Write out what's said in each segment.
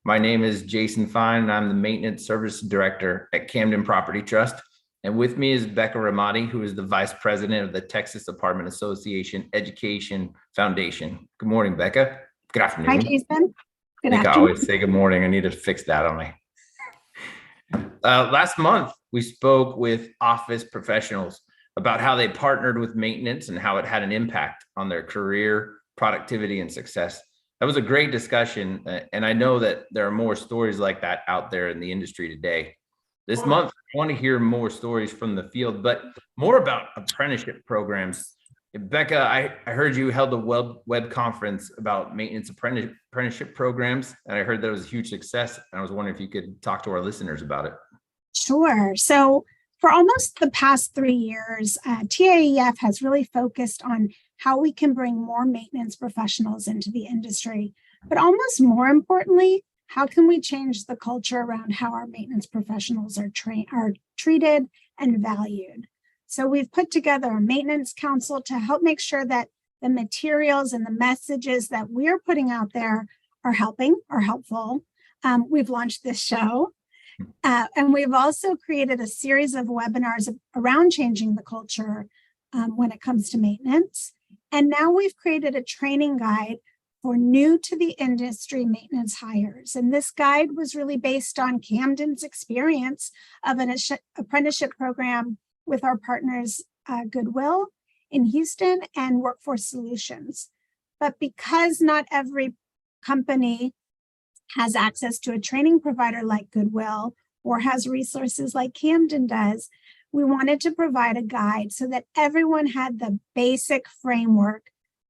My name is Jason Fein, and I'm the Maintenance Service Director at Camden Property Trust. And with me is Becca Ramati, who is the Vice President of the Texas Apartment Association Education Foundation. Good morning, Becca. Good Hi, afternoon. Jason. I think I always say good morning. I need to fix that on me. Last month, we spoke with office professionals about how they partnered with maintenance and how it had an impact on their career, productivity, and success. That was a great discussion, and I know that there are more stories like that out there in the industry today. This month, I want to hear more stories from the field, but more about apprenticeship programs. Becca, I heard you held a web conference about maintenance apprenticeship programs, and I heard that was a huge success. And I was wondering if you could talk to our listeners about it. Sure. So for almost the past 3 years, TAEF has really focused on how we can bring more maintenance professionals into the industry. But almost more importantly, how can we change the culture around how our maintenance professionals are treated and valued? So we've put together a maintenance council to help make sure that the materials and the messages that we're putting out there are helpful. We've launched this show. And we've also created a series of webinars around changing the culture when it comes to maintenance. And now we've created a training guide for new to the industry maintenance hires. And this guide was really based on Camden's experience of an apprenticeship program with our partners, Goodwill in Houston and Workforce Solutions. But because not every company has access to a training provider like Goodwill or has resources like Camden does, we wanted to provide a guide so that everyone had the basic framework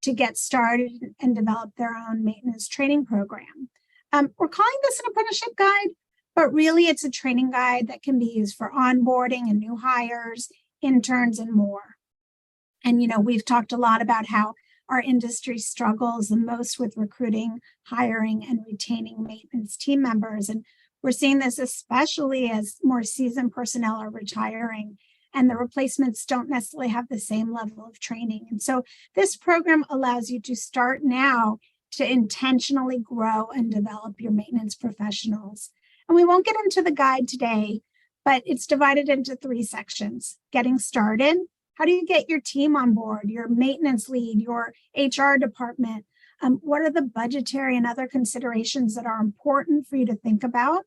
to get started and develop their own maintenance training program. We're calling this an apprenticeship guide, but really it's a training guide that can be used for onboarding and new hires, interns, and more. And, we've talked a lot about how our industry struggles the most with recruiting, hiring, and retaining maintenance team members. And we're seeing this especially as more seasoned personnel are retiring and the replacements don't necessarily have the same level of training. And so this program allows you to start now to intentionally grow and develop your maintenance professionals. And we won't get into the guide today, but it's divided into 3 sections. Getting started. How do you get your team on board, your maintenance lead, your HR department? What are the budgetary and other considerations that are important for you to think about?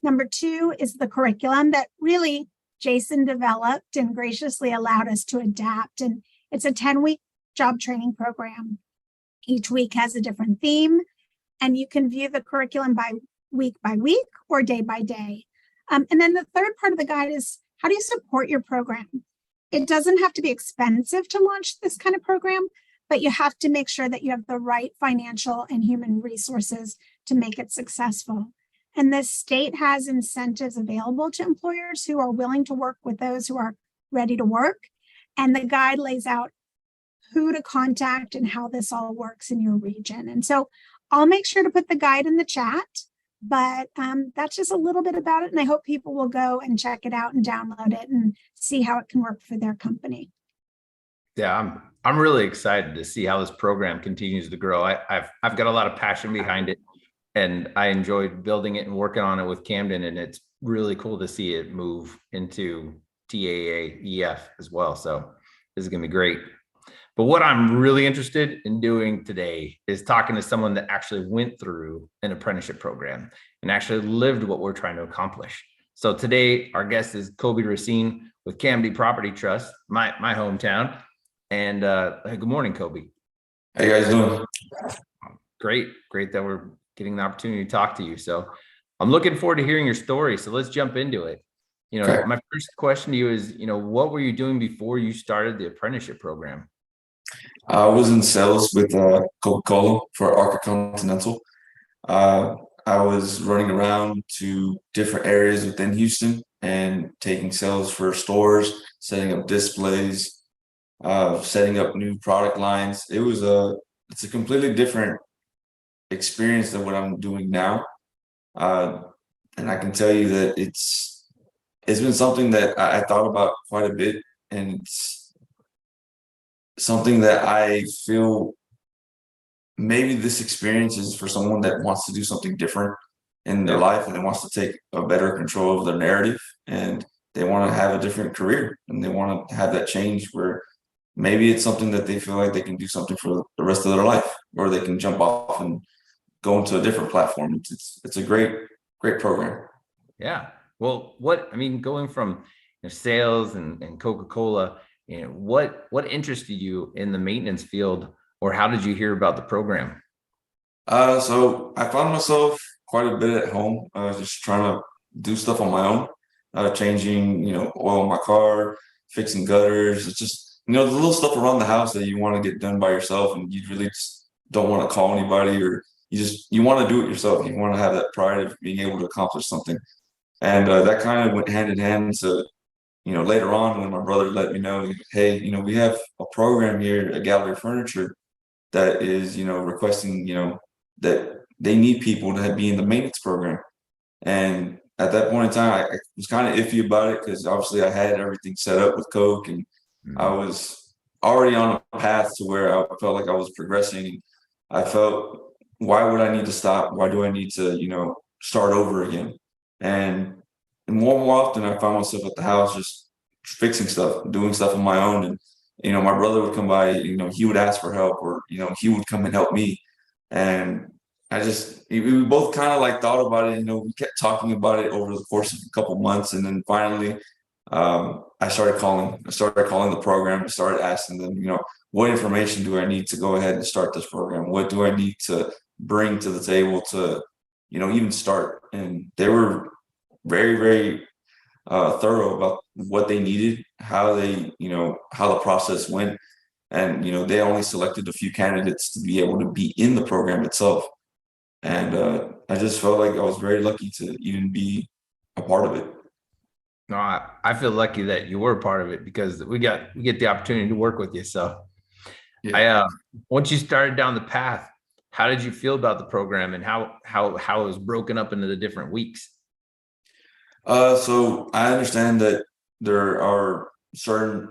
Number 2 is the curriculum that really Jason developed and graciously allowed us to adapt. And it's a 10-week job training program. Each week has a different theme, and you can view the curriculum by week or day by day. And then the third part of the guide is how do you support your program? It doesn't have to be expensive to launch this kind of program, but you have to make sure that you have the right financial and human resources to make it successful. And the state has incentives available to employers who are willing to work with those who are ready to work. And the guide lays out who to contact and how this all works in your region. And so I'll make sure to put the guide in the chat, but that's just a little bit about it. And I hope people will go and check it out and download it and see how it can work for their company. Yeah, I'm really excited to see how this program continues to grow. I've got a lot of passion behind it, and I enjoyed building it and working on it with Camden, and it's really cool to see it move into TAEF as well. So this is going to be great. But what I'm really interested in doing today is talking to someone that actually went through an apprenticeship program and actually lived what we're trying to accomplish. So today, our guest is Coby Racine with Camden Property Trust, my hometown. And good morning, Coby. How you guys doing? Great that we're getting the opportunity to talk to you. So I'm looking forward to hearing your story. So let's jump into it. Okay. My first question to you is, what were you doing before you started the apprenticeship program? I was in sales with Coca-Cola for Arca Continental. I was running around to different areas within Houston and taking sales for stores, setting up displays, setting up new product lines. It's a completely different experience than what I'm doing now. And I can tell you that it's been something that I thought about quite a bit, and it's something that I feel maybe this experience is for someone that wants to do something different in their life, and they wants to take a better control of their narrative, and they want to have a different career, and they want to have that change where maybe it's something that they feel like they can do something for the rest of their life, or they can jump off and go into a different platform. It's a great program. Yeah. Well, going from sales and Coca-Cola, what interested you in the maintenance field, or how did you hear about the program? So I found myself quite a bit at home, just trying to do stuff on my own, changing, oil in my car, fixing gutters. It's just, the little stuff around the house that you want to get done by yourself, and you really just don't want to call anybody, or you want to do it yourself. You want to have that pride of being able to accomplish something. And that kind of went hand in hand. So, later on when my brother let me know, hey, we have a program here at Gallery Furniture that is, requesting, that they need people to be in the maintenance program. And at that point in time, I was kind of iffy about it, because obviously I had everything set up with Coke, and I was already on a path to where I felt like I was progressing. I felt, why would I need to stop? Why do I need to, start over again? And more often, I found myself at the house just fixing stuff, doing stuff on my own. And, my brother would come by, he would ask for help, or, he would come and help me. And we both kind of like thought about it, we kept talking about it over the course of a couple months. And then finally, I started calling the program and started asking them, what information do I need to go ahead and start this program? What do I need to bring to the table to, even start? And they were very, very thorough about what they needed, how how the process went. And, they only selected a few candidates to be able to be in the program itself. And I just felt like I was very lucky to even be a part of it. No, I feel lucky that you were a part of it, because we get the opportunity to work with you. So yeah. Once you started down the path, how did you feel about the program, and how it was broken up into the different weeks? So I understand that there are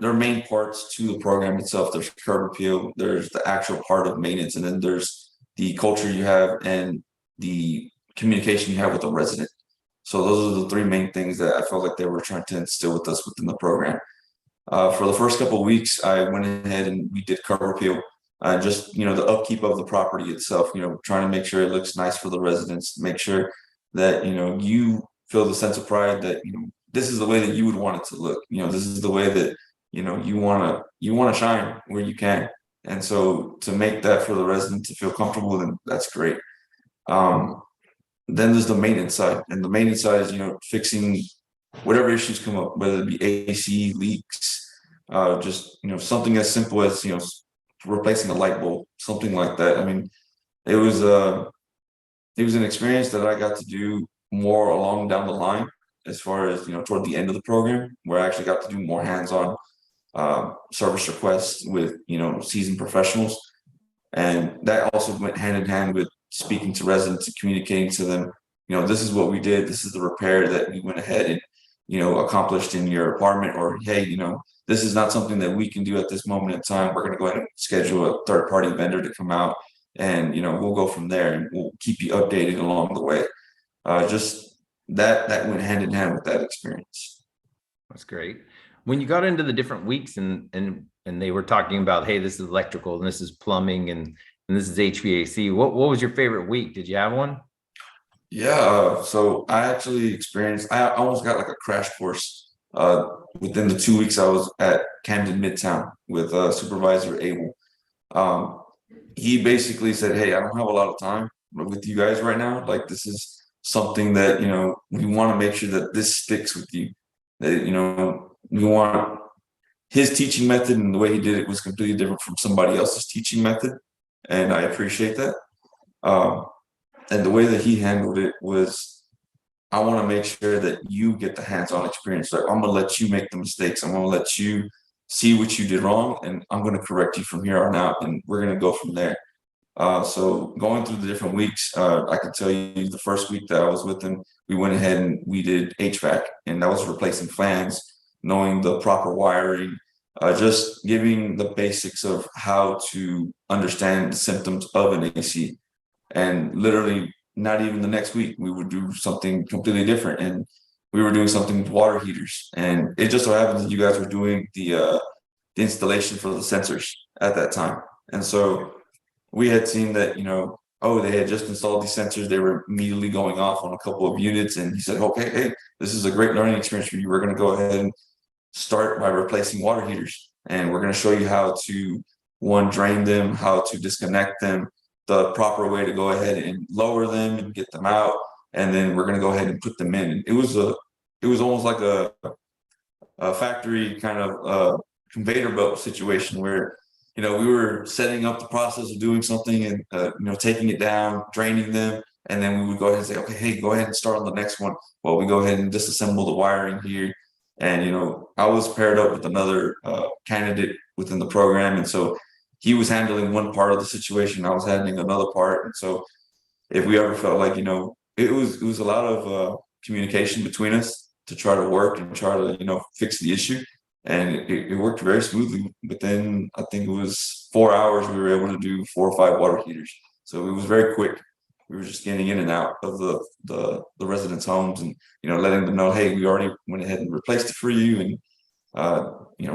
main parts to the program itself. There's curb appeal, there's the actual part of maintenance, and then there's the culture you have and the communication you have with the resident. So those are the three main things that I felt like they were trying to instill with us within the program. For the first couple of weeks, I went ahead and we did curb appeal, just the upkeep of the property itself. Trying to make sure it looks nice for the residents, make sure that you feel the sense of pride that this is the way that you would want it to look. This is the way that you want to shine where you can. And so to make that for the resident to feel comfortable, then that's great. Then there's the maintenance side, and the maintenance side is fixing whatever issues come up, whether it be AC leaks, just something as simple as replacing a light bulb, something like that. I mean, it was an experience that I got to do more along down the line, as far as toward the end of the program, where I actually got to do more hands-on service requests with seasoned professionals. And that also went hand in hand with speaking to residents and communicating to them, this is what we did, this is the repair that we went ahead and accomplished in your apartment, or hey, this is not something that we can do at this moment in time. We're going to go ahead and schedule a third-party vendor to come out, and we'll go from there, and we'll keep you updated along the way. Just that went hand in hand with that experience. That's great. When you got into the different weeks and they were talking about, hey, this is electrical and this is plumbing and this is HVAC, what was your favorite week? Did you have one? Yeah, so I actually experienced, I almost got like a crash course within the 2 weeks I was at Camden Midtown with Supervisor Abel. He basically said, hey, I don't have a lot of time with you guys right now. Like, this is something that, we want to make sure that this sticks with you. That, we want his teaching method, and the way he did it was completely different from somebody else's teaching method. And I appreciate that. And the way that he handled it was, I want to make sure that you get the hands-on experience. Like, I'm going to let you make the mistakes. I'm going to let you see what you did wrong, and I'm going to correct you from here on out, and we're going to go from there. So going through the different weeks, I can tell you the first week that I was with him, we went ahead and we did HVAC, and that was replacing fans, knowing the proper wiring, just giving the basics of how to understand the symptoms of an AC. And literally not even the next week, we would do something completely different. And we were doing something with water heaters. And it just so happens that you guys were doing the installation for the sensors at that time. And so we had seen that, oh, they had just installed these sensors. They were immediately going off on a couple of units. And he said, okay, hey, this is a great learning experience for you. We're going to go ahead and start by replacing water heaters. And we're going to show you how to, one, drain them, how to disconnect them, the proper way to go ahead and lower them and get them out. And then we're going to go ahead and put them in. And it was almost like a factory kind of conveyor belt situation where, we were setting up the process of doing something and, taking it down, draining them. And then we would go ahead and say, okay, hey, go ahead and start on the next one. Well, we go ahead and disassemble the wiring here. And, I was paired up with another candidate within the program. And so he was handling one part of the situation. I was handling another part. And so if we ever felt like, it was a lot of communication between us to try to work and try to, fix the issue. And it worked very smoothly. Within, I think it was 4 hours, we were able to do 4 or 5 water heaters. So it was very quick. We were just getting in and out of the residents' homes and, letting them know, hey, we already went ahead and replaced it for you. And,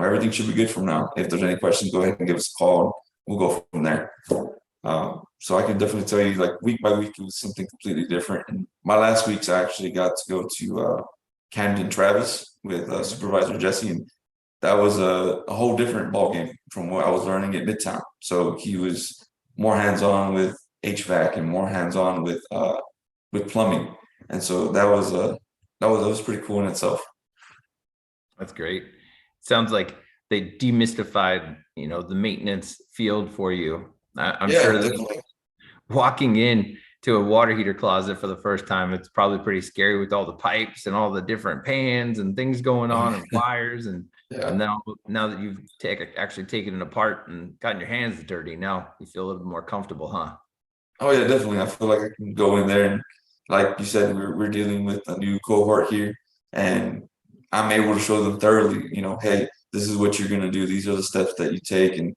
everything should be good from now. If there's any questions, go ahead and give us a call. We'll go from there. So I can definitely tell you, like, week by week, it was something completely different. And my last weeks, I actually got to go to Camden, Travis with Supervisor Jesse, and that was a whole different ballgame from what I was learning at Midtown. So he was more hands-on with HVAC and more hands-on with plumbing, and so that was pretty cool in itself. That's great. Sounds like they demystified, the maintenance field for you. I'm sure that definitely. Walking in to a water heater closet for the first time, it's probably pretty scary with all the pipes and all the different pans and things going on and wires. And now that you've actually taken it apart and gotten your hands dirty, now you feel a little bit more comfortable, huh? Oh yeah, definitely. I feel like I can go in there and, like you said, we're dealing with a new cohort here, and I'm able to show them thoroughly, hey, this is what you're gonna do. These are the steps that you take, and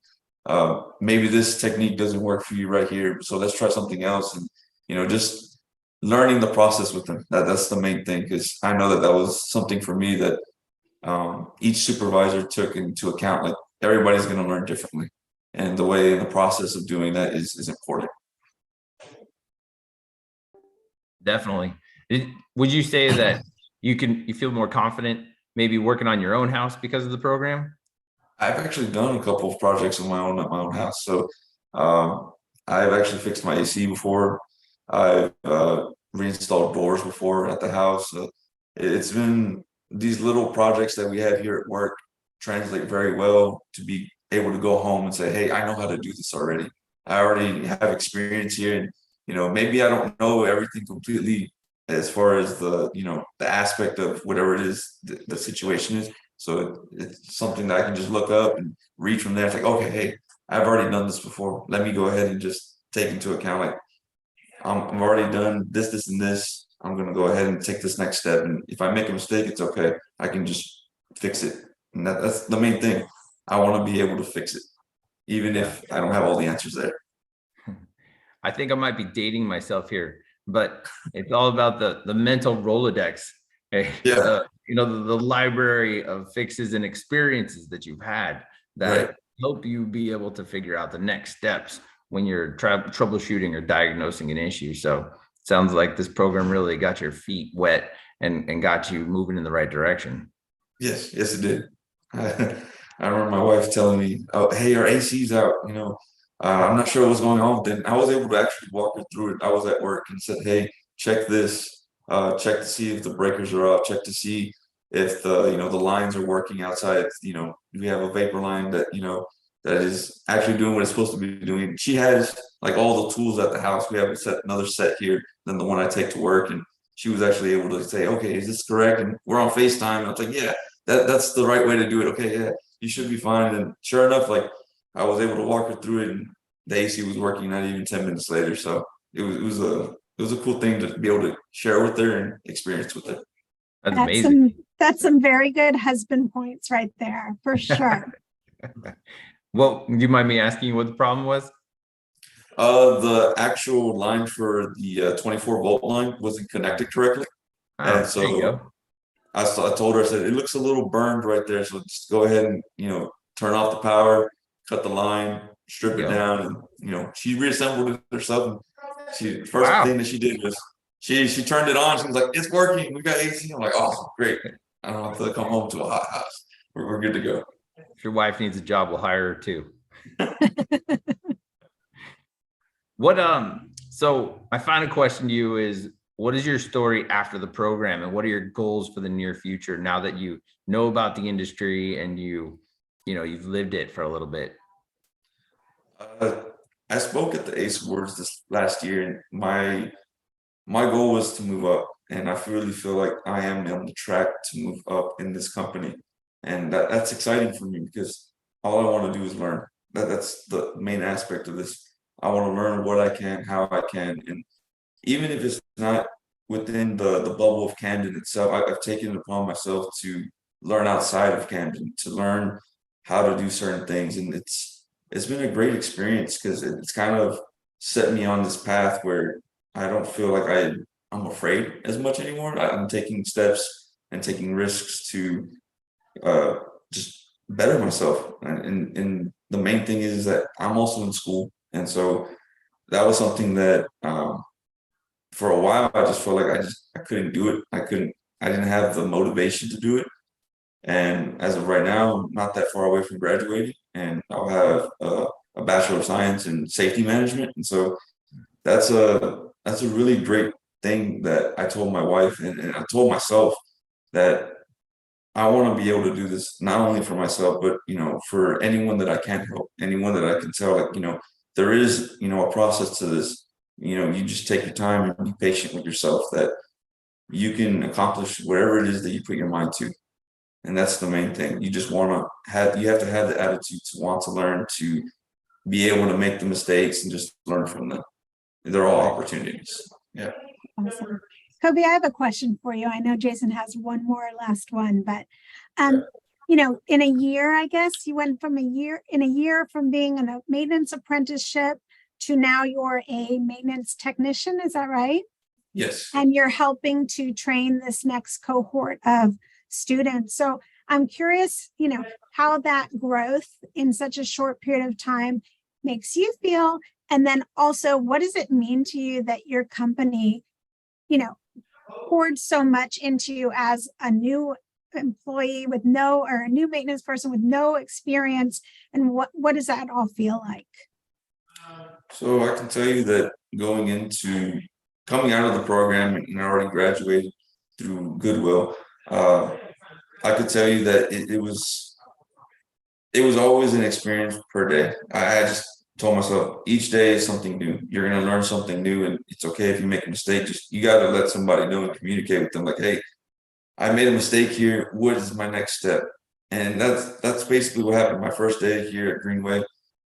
maybe this technique doesn't work for you right here, so let's try something else. And just learning the process with them. That's the main thing, because I know that was something for me that each supervisor took into account. Like, everybody's going to learn differently, and the way and the process of doing that is important. Definitely. Would you say that you feel more confident maybe working on your own house because of the program? I've actually done a couple of projects of my own at my own house. So I've actually fixed my AC before. I've reinstalled doors before at the house. It's been these little projects that we have here at work translate very well to be able to go home and say, hey, I know how to do this already. I already have experience here. And, maybe I don't know everything completely as far as the aspect of whatever it is the situation is. So it's something that I can just look up and read from there. It's like, okay, hey, I've already done this before. Let me go ahead and just take into account, like, I've already done this, and this. I'm going to go ahead and take this next step. And if I make a mistake, it's okay. I can just fix it. And that's the main thing. I want to be able to fix it, even if I don't have all the answers there. I think I might be dating myself here, but it's all about the mental Rolodex. Yeah. The library of fixes and experiences that you've had that help you be able to figure out the next steps when you're troubleshooting or diagnosing an issue. So it sounds like this program really got your feet wet and got you moving in the right direction. Yes, it did. I remember my wife telling me, oh, hey, our AC's out, I'm not sure what's going on with it. I was able to actually walk her through it. I was at work and said, hey, check this, check to see if the breakers are up, check to see if the lines are working outside. We have a vapor line that that is actually doing what it's supposed to be doing. She has like all the tools at the house. We have another set here than the one I take to work, and she was actually able to say, okay, is this correct? And we're on FaceTime, and I was like, yeah, that's the right way to do it. Okay, yeah, you should be fine. And sure enough, like, I was able to walk her through it, and the AC was working not even 10 minutes later. So it was a cool thing to be able to share with her and experience with her. That's amazing. That's some very good husband points right there, for sure. Well, do you mind me asking you what the problem was? The actual line for the 24-volt line wasn't connected correctly, and Oh, there you so go. I told her, I said, it looks a little burned right there, so just go ahead and turn off the power, cut the line, strip it Yep. down, and she reassembled it herself. And she first Wow. thing that she did was she turned it on. She was like, "It's working. We got AC." I'm like, "Awesome, great. I don't have to come home to a hot house. We're good to go." If your wife needs a job, we'll hire her too. What so my final question to you is, what is your story after the program, and what are your goals for the near future now that you know about the industry and you've lived it for a little bit? Uh, I spoke at the ACE Awards this last year, and my goal was to move up, and I really feel like I am on the track to move up in this company, and that's exciting for me because all I want to do is learn. That's the main aspect of this. I want to learn what I can, how I can, and even if it's not within the bubble of Camden itself, I've taken it upon myself to learn outside of Camden, to learn how to do certain things, and it's been a great experience because it's kind of set me on this path where I don't feel like I'm afraid as much anymore. I'm taking steps and taking risks to uh, just better myself, and the main thing is that I'm also in school, and so that was something that for a while I just felt like I couldn't do it. I didn't have the motivation to do it. And as of right now, I'm not that far away from graduating, and I'll have a Bachelor of Science in Safety Management. And so that's a really great thing that I told my wife, and I told myself that I want to be able to do this not only for myself, but for anyone that I can help, anyone that I can tell, like, there is, a process to this. You just take your time and be patient with yourself that you can accomplish whatever it is that you put your mind to. And that's the main thing. You have to have the attitude to want to learn, to be able to make the mistakes and just learn from them. They're all Right. opportunities. Yeah. Awesome. Coby, I have a question for you. I know Jason has one more last one, but in a year, I guess you went from a year from being in a maintenance apprenticeship to now you're a maintenance technician. Is that right? Yes. And you're helping to train this next cohort of students. So I'm curious, how that growth in such a short period of time makes you feel. And then also, what does it mean to you that your company, poured so much into you as a new employee or a new maintenance person with no experience? And what does that all feel like? So I can tell you that coming out of the program and already graduated through Goodwill, I could tell you that it was always an experience per day. I just told myself each day is something new. You're gonna learn something new, and it's okay if you make a mistake. Just you got to let somebody know and communicate with them, like, "Hey, I made a mistake here. What is my next step?" And that's basically what happened my first day here at Greenway.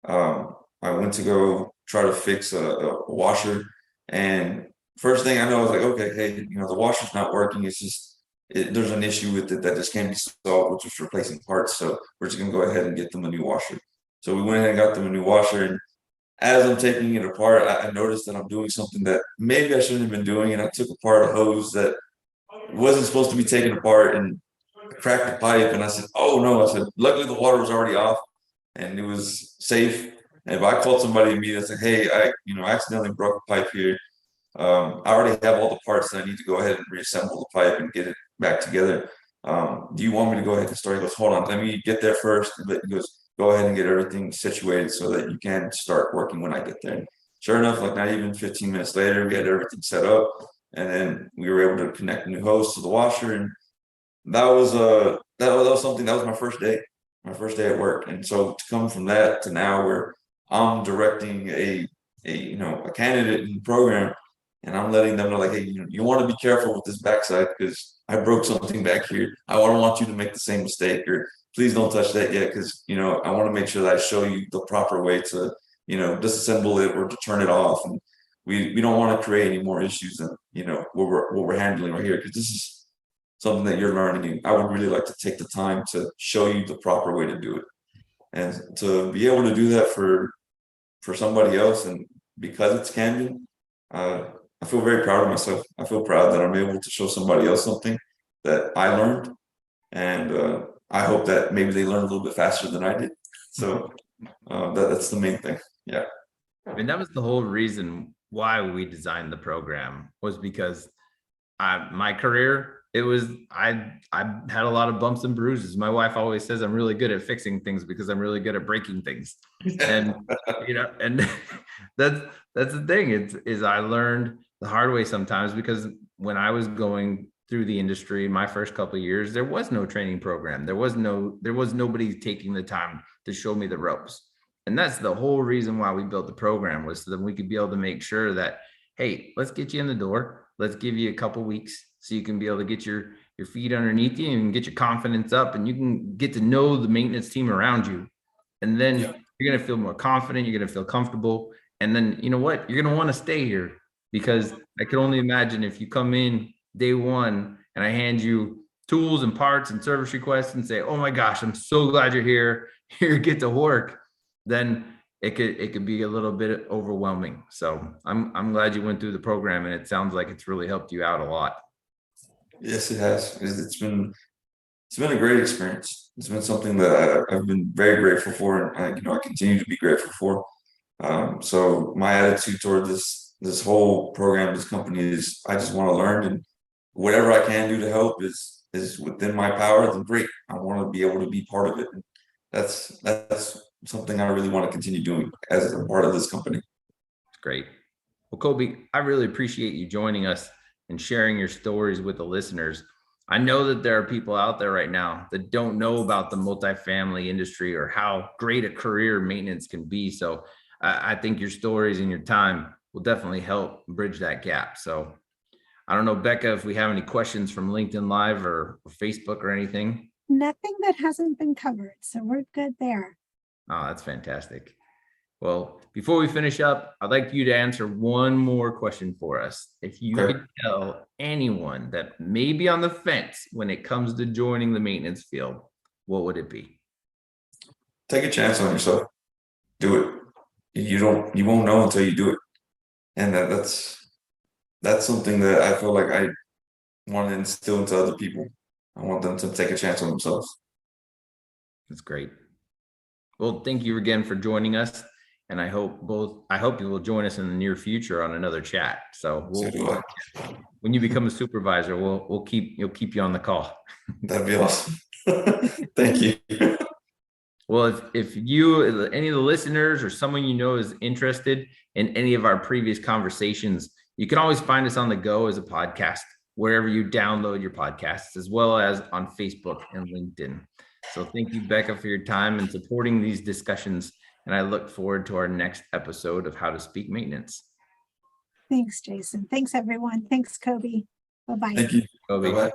I went to go try to fix a washer, and first thing I know, I was like, "Okay, hey, the washer's not working. It's just there's an issue with it that just can't be solved, which is replacing parts. So we're just gonna go ahead and get them a new washer." So we went ahead and got them a new washer, and as I'm taking it apart, I noticed that I'm doing something that maybe I shouldn't have been doing, and I took apart a hose that wasn't supposed to be taken apart and cracked the pipe. And I said, "Oh no!" I said, "Luckily the water was already off, and it was safe." And if I called somebody immediately and said, "Hey, I accidentally broke a pipe here. I already have all the parts that I need to go ahead and reassemble the pipe and get it back together. Do you want me to go ahead and start?" He goes, "Hold on, let me get there first." But he goes, "Go ahead and get everything situated so that you can start working when I get there." And sure enough, like not even 15 minutes later, we had everything set up, and then we were able to connect a new hose to the washer, and that was something that was my first day at work. And so to come from that to now where I'm directing a candidate in the program, and I'm letting them know, like, "Hey, you want to be careful with this backside because I broke something back here. I don't want you to make the same mistake, or please don't touch that yet because I want to make sure that I show you the proper way to disassemble it or to turn it off." And we don't want to create any more issues than what we're handling right here, because this is something that you're learning, and I would really like to take the time to show you the proper way to do it, and to be able to do that for somebody else, and because it's Camden, I feel very proud of myself. I feel proud that I'm able to show somebody else something that I learned, and I hope that maybe they learn a little bit faster than I did. So that's the main thing. Yeah. I mean, that was the whole reason why we designed the program, was because my career, I had a lot of bumps and bruises. My wife always says I'm really good at fixing things because I'm really good at breaking things. And and that's the thing. Is I learned the hard way sometimes, because when I was going through the industry, my first couple of years, there was no training program. There was nobody taking the time to show me the ropes. And that's the whole reason why we built the program, was so that we could be able to make sure that, hey, let's get you in the door. Let's give you a couple weeks so you can be able to get your feet underneath you and get your confidence up, and you can get to know the maintenance team around you. And then you're going to feel more confident. You're going to feel comfortable. And then, you know what? You're going to want to stay here, because I can only imagine if you come in day one and I hand you tools and parts and service requests and say, oh my gosh, I'm so glad you're here. Here, get to work. Then it could be a little bit overwhelming. So I'm glad you went through the program, and it sounds like it's really helped you out a lot. Yes, it has. It's been a great experience. It's been something that I've been very grateful for, and I continue to be grateful for. So my attitude toward this whole program, this company, is I just want to learn, and whatever I can do to help is within my power. Then great. I want to be able to be part of it. And that's something I really want to continue doing as a part of this company. It's great. Well, Coby, I really appreciate you joining us and sharing your stories with the listeners. I know that there are people out there right now that don't know about the multifamily industry or how great a career maintenance can be. So I think your stories and your time will definitely help bridge that gap. So I don't know, Becca, if we have any questions from LinkedIn Live or Facebook or anything. Nothing that hasn't been covered, so we're good there. Oh, that's fantastic. Well, before we finish up, I'd like you to answer one more question for us. If you could tell anyone that may be on the fence when it comes to joining the maintenance field, what would it be? Take a chance on yourself. Do it. You won't know until you do it. And that's something that I feel like I want to instill into other people. I want them to take a chance on themselves. That's great. Well, thank you again for joining us. And I hope you will join us in the near future on another chat. So when you become a supervisor, you'll keep you on the call. That'd be awesome. Thank you. Well, if any of the listeners or someone you know is interested in any of our previous conversations, you can always find us on the go as a podcast, wherever you download your podcasts, as well as on Facebook and LinkedIn. So thank you, Becca, for your time and supporting these discussions. And I look forward to our next episode of How to Speak Maintenance. Thanks, Jason. Thanks, everyone. Thanks, Coby. Bye-bye. Thank you. Coby. Bye-bye.